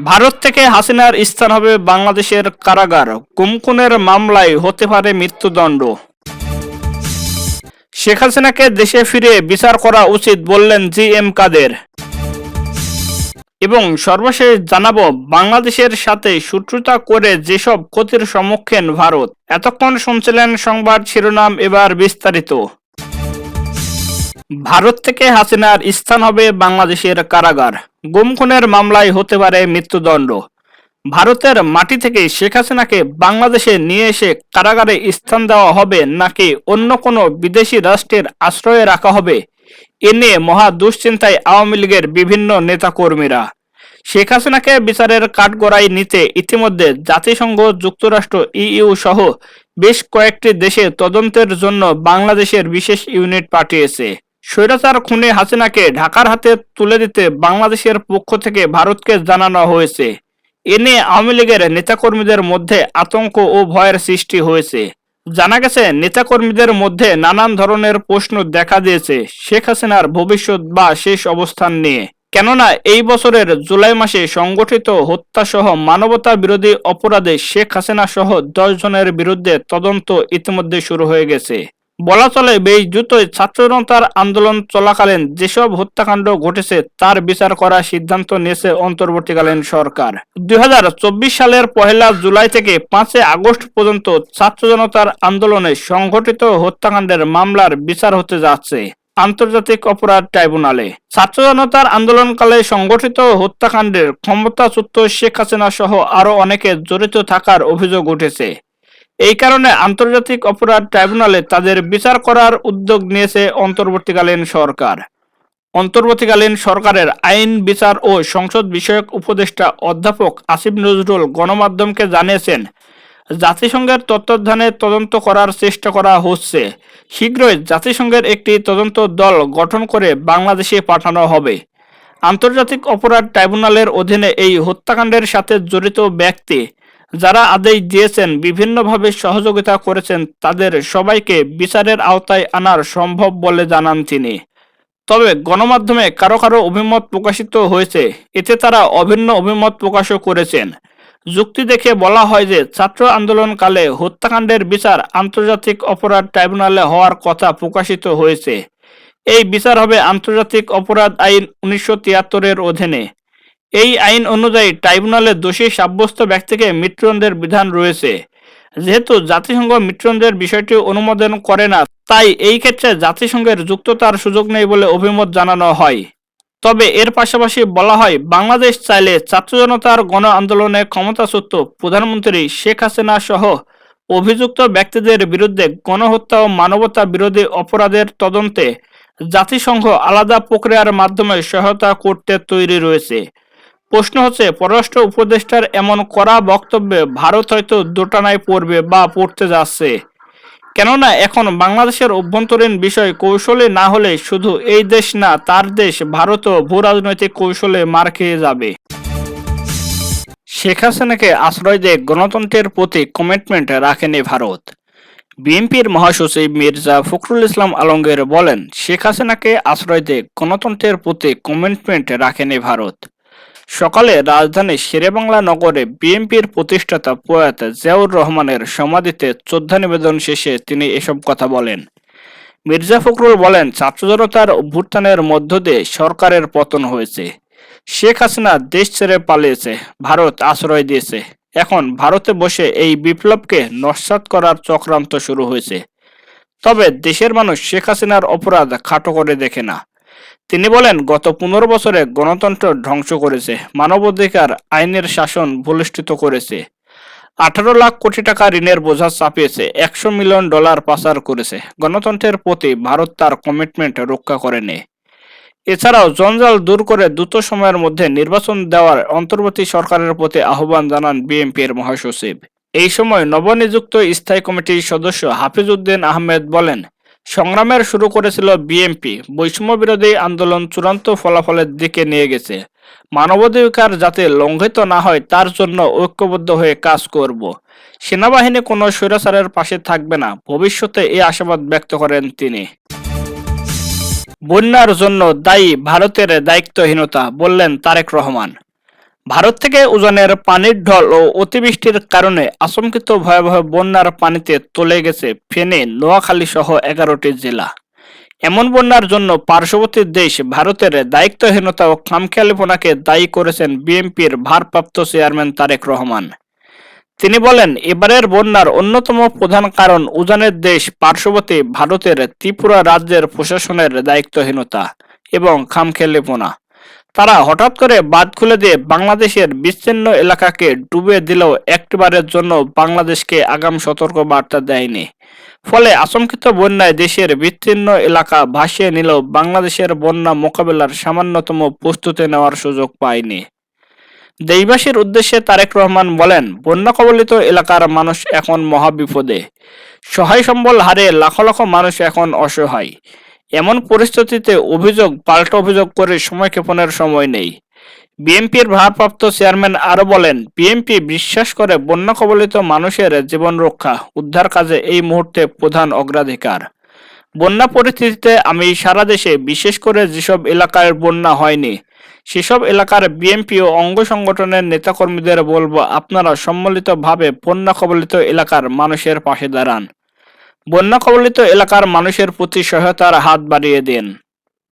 ভারত থেকে হাসিনার স্থান হবে বাংলাদেশের কারাগার, গুম খুনের মামলায় হতে পারে মৃত্যুদণ্ড। শেখ হাসিনাকে দেশে ফিরে বিচার করা উচিত বললেন জি এম কাদের। এবং সর্বশেষ জানাবো বাংলাদেশের সাথে শত্রুতা করে যেসব ক্ষতির সম্মুখীন ভারত। এতক্ষণ শুনছিলেন সংবাদ শিরোনাম, এবার বিস্তারিত। ভারত থেকে হাসিনার স্থান হবে বাংলাদেশের কারাগার, গুম খুনের মামলায় হতে পারে মৃত্যুদণ্ড। ভারতের মাটি থেকে শেখ হাসিনাকে বাংলাদেশে নিয়ে এসে কারাগারে স্থান দেওয়া হবে নাকি অন্য কোনো বিদেশি রাষ্ট্রের আশ্রয়ে রাখা হবে, এ নিয়ে মহা দুশ্চিন্তায় আওয়ামী লীগের বিভিন্ন নেতাকর্মীরা। শেখ হাসিনাকে বিচারের কাঠগড়ায় নিতে ইতিমধ্যে জাতিসংঘ, যুক্তরাষ্ট্র, ইইউ সহ বেশ কয়েকটি দেশে তদন্তের জন্য বাংলাদেশের বিশেষ ইউনিট পাঠিয়েছে। স্বৈরাচার খুনি হাসিনাকে ঢাকার হাতে তুলে দিতে বাংলাদেশের পক্ষ থেকে ভারতকে জানানো হয়েছে। এ নিয়ে আওয়ামী লীগের নেতাকর্মীদের মধ্যে আতঙ্ক ও ভয়ের সৃষ্টি হয়েছে। জানা গেছে, নেতাকর্মীদের মধ্যে নানান ধরনের প্রশ্ন দেখা দিয়েছে শেখ হাসিনার ভবিষ্যৎ বা শেষ অবস্থান নিয়ে। কেননা এই বছরের জুলাই মাসে সংগঠিত হত্যাসহ মানবতা বিরোধী অপরাধে শেখ হাসিনা সহ 10 জনের বিরুদ্ধে তদন্ত ইতিমধ্যে শুরু হয়ে গেছে। বলা চলে, বেশ দ্রুতই ছাত্র জনতার আন্দোলন চলাকালীন যেসব হত্যাকাণ্ড ঘটেছে তার বিচার করার সিদ্ধান্ত নিয়েছে অন্তর্বর্তীকালীন সরকার। 2024 সালের 1 জুলাই থেকে 5 আগস্ট পর্যন্ত ছাত্র জনতার আন্দোলনে সংঘটিত হত্যাকাণ্ডের মামলার বিচার হতে যাচ্ছে আন্তর্জাতিক অপরাধ ট্রাইব্যুনালে। ছাত্র জনতার আন্দোলনকালে সংঘটিত হত্যাকাণ্ডের ক্ষমতাচ্যুত শেখ হাসিনা সহ আরো অনেকে জড়িত থাকার অভিযোগ উঠেছে। এই কারণে আন্তর্জাতিক অপরাধ ট্রাইব্যুনালে তাদের বিচার করার উদ্যোগ নিয়েছে অন্তর্বর্তীকালীন সরকার। অন্তর্বর্তীকালীন সরকারের আইন, বিচার ও সংসদ বিষয়ক উপদেষ্টা অধ্যাপক আসিফ নজরুল গণমাধ্যমকে জানিয়েছেন, জাতিসংঘের তত্ত্বাবধানে তদন্ত করার চেষ্টা করা হচ্ছে। শীঘ্রই জাতিসংঘের একটি তদন্ত দল গঠন করে বাংলাদেশে পাঠানো হবে। আন্তর্জাতিক অপরাধ ট্রাইব্যুনালের অধীনে এই হত্যাকাণ্ডের সাথে জড়িত ব্যক্তি যারা আদেশ দিয়েছেন, বিভিন্নভাবে সহযোগিতা করেছেন, তাদের সবাইকে বিচারের আওতায় আনার সম্ভব বলে জানান তিনি। তবে গণমাধ্যমে কারো কারো অভিমত প্রকাশিত হয়েছে, এতে তারা অভিন্ন অভিমত প্রকাশও করেছেন। যুক্তি দেখে বলা হয় যে, ছাত্র আন্দোলনকালে হত্যাকাণ্ডের বিচার আন্তর্জাতিক অপরাধ ট্রাইব্যুনালে হওয়ার কথা প্রকাশিত হয়েছে। এই বিচার হবে আন্তর্জাতিক অপরাধ আইন 1973-এর অধীনে। এই আইন অনুযায়ী ট্রাইব্যুনালে দোষী সাব্যস্ত ব্যক্তিকে মৃত্যুদণ্ডের বিধান রয়েছে। যেহেতু জাতিসংঘ মৃত্যুদণ্ডের বিষয়টি অনুমোদন করে না, তাই এই ক্ষেত্রে জাতিসংঘের যুক্ততার সুযোগ নেই বলে অভিমত জানানো হয়। তবে এর পাশাপাশি বলা হয়, বাংলাদেশ চাইলে ছাত্র জনতার গণ আন্দোলনে ক্ষমতাচ্যুত প্রধানমন্ত্রী শেখ হাসিনা সহ অভিযুক্ত ব্যক্তিদের বিরুদ্ধে গণহত্যা ও মানবতা বিরোধী অপরাধের তদন্তে জাতিসংঘ আলাদা প্রক্রিয়ার মাধ্যমে সহায়তা করতে তৈরি রয়েছে। প্রশ্ন হচ্ছে, পররাষ্ট্র উপদেষ্টার এমন কড়া বক্তব্যে ভারত হয়তো দোটানায় পড়বে বা পড়তে যাচ্ছে। কেননা এখন বাংলাদেশের অভ্যন্তরীণ বিষয় কৌশলে না হলে শুধু এই দেশ না, তার দেশ ভারতও ভূ রাজনৈতিক কৌশলে মার খেয়ে যাবে। শেখ হাসিনাকে আশ্রয় দিয়ে গণতন্ত্রের প্রতি কমিটমেন্ট রাখেনি ভারত। বিএনপির মহাসচিব মির্জা ফখরুল ইসলাম আলমগীর বলেন, শেখ হাসিনাকে আশ্রয় দিয়ে গণতন্ত্রের প্রতি কমিটমেন্ট রাখেনি ভারত। সকালে রাজধানীর শেরেবাংলা নগরে বিএনপির প্রতিষ্ঠাতা প্রয়াত জিয়াউর রহমানের সমাধিতে শ্রদ্ধা নিবেদন শেষে তিনি এসব কথা বলেন। মির্জা ফখরুল বলেন, ছাত্র জনতার অভ্যুত্থানের মধ্য দিয়ে সরকারের পতন হয়েছে। শেখ হাসিনা দেশ ছেড়ে পালিয়েছে, ভারত আশ্রয় দিয়েছে। এখন ভারতে বসে এই বিপ্লবকে নস্যাৎ করার চক্রান্ত শুরু হয়েছে। তবে দেশের মানুষ শেখ হাসিনার অপরাধ খাটো করে দেখে না। তিনি বলেন, গত 15 বছরে গণতন্ত্র ধ্বংস করেছে, মানবাধিকার আইনের শাসন ভূলুণ্ঠিত করেছে, 18 লাখ কোটি টাকা ঋণের বোঝা চাপিয়েছে, $100 মিলিয়ন পাচার করেছে। গণতন্ত্রের প্রতি ভারত তার কমিটমেন্ট রক্ষা করেনি। এছাড়াও জঞ্জাল দূর করে দ্রুত সময়ের মধ্যে নির্বাচন দেওয়ার অন্তর্বর্তী সরকারের প্রতি আহ্বান জানান বিএনপির মহাসচিব। এই সময় নবনিযুক্ত স্থায়ী কমিটির সদস্য হাফিজ উদ্দিন আহমেদ বলেন, সংগ্রামের শুরু করেছিল বিএনপি, বৈষম্য বিরোধী আন্দোলন চূড়ান্ত ফলাফলের দিকে নিয়ে গেছে। মানবাধিকার যাতে লঙ্ঘিত না হয় তার জন্য ঐক্যবদ্ধ হয়ে কাজ করব। সেনাবাহিনী কোনো স্বৈরাচারের পাশে থাকবে না, ভবিষ্যতে এই আশাবাদ ব্যক্ত করেন তিনি। বন্যার জন্য দায়ী ভারতের দায়িত্বহীনতা, বললেন তারেক রহমান। ভারত থেকে উজানের পানির ঢল ও অতিবৃষ্টির কারণে আশঙ্কিত ভয়াবহ বন্যার পানিতে তলে গেছে ফেনী, নোয়াখালী সহ 11টি জেলা। এমন বন্যার জন্য পার্শ্ববর্তী দেশ ভারতের দায়িত্বহীনতা ও খামখেয়ালিপনাকে দায়ী করেছেন বিএনপির ভারপ্রাপ্ত চেয়ারম্যান তারেক রহমান। তিনি বলেন, এবারের বন্যার অন্যতম প্রধান কারণ উজানের দেশ পার্শ্ববর্তী ভারতের ত্রিপুরা রাজ্যের প্রশাসনের দায়িত্বহীনতা এবং খামখেয়ালিপনা। তারা হঠাৎ করে বাঁধ খুলে দিয়ে বাংলাদেশের বিচ্ছিন্ন এলাকাকে ডুবে দিলেও একটিবারের জন্য বাংলাদেশকে আগাম সতর্ক বার্তা দেয়নি। ফলে আশঙ্কিত বন্যায় দেশের বিচ্ছিন্ন এলাকা ভাসিয়ে নিলেও বাংলাদেশের বন্যা মোকাবেলার সামান্যতম প্রস্তুতি নেওয়ার সুযোগ পায়নি। দেশবাসীর উদ্দেশ্যে তারেক রহমান বলেন, বন্যা কবলিত এলাকার মানুষ এখন মহাবিপদে। সহায় সম্বল হারিয়ে লাখ লাখ মানুষ এখন অসহায়। এমন পরিস্থিতিতে অভিযোগ পাল্টা অভিযোগ করে সময় ক্ষেপণের সময় নেই। বিএনপির ভারপ্রাপ্ত চেয়ারম্যান আরও বলেন, বিএনপি বিশ্বাস করে বন্যা কবলিত মানুষের জীবন রক্ষা উদ্ধার কাজে এই মুহূর্তে প্রধান অগ্রাধিকার। বন্যা পরিস্থিতিতে আমি সারা দেশে বিশেষ করে যেসব এলাকায় বন্যা হয়নি সেসব এলাকার বিএনপি ও অঙ্গ সংগঠনের নেতাকর্মীদের বলবো, আপনারা সম্মিলিতভাবে বন্যা কবলিত এলাকার মানুষের পাশে দাঁড়ান। বন্যা কবলিত এলাকার মানুষের প্রতি সহায়তার হাত বাড়িয়ে দিন।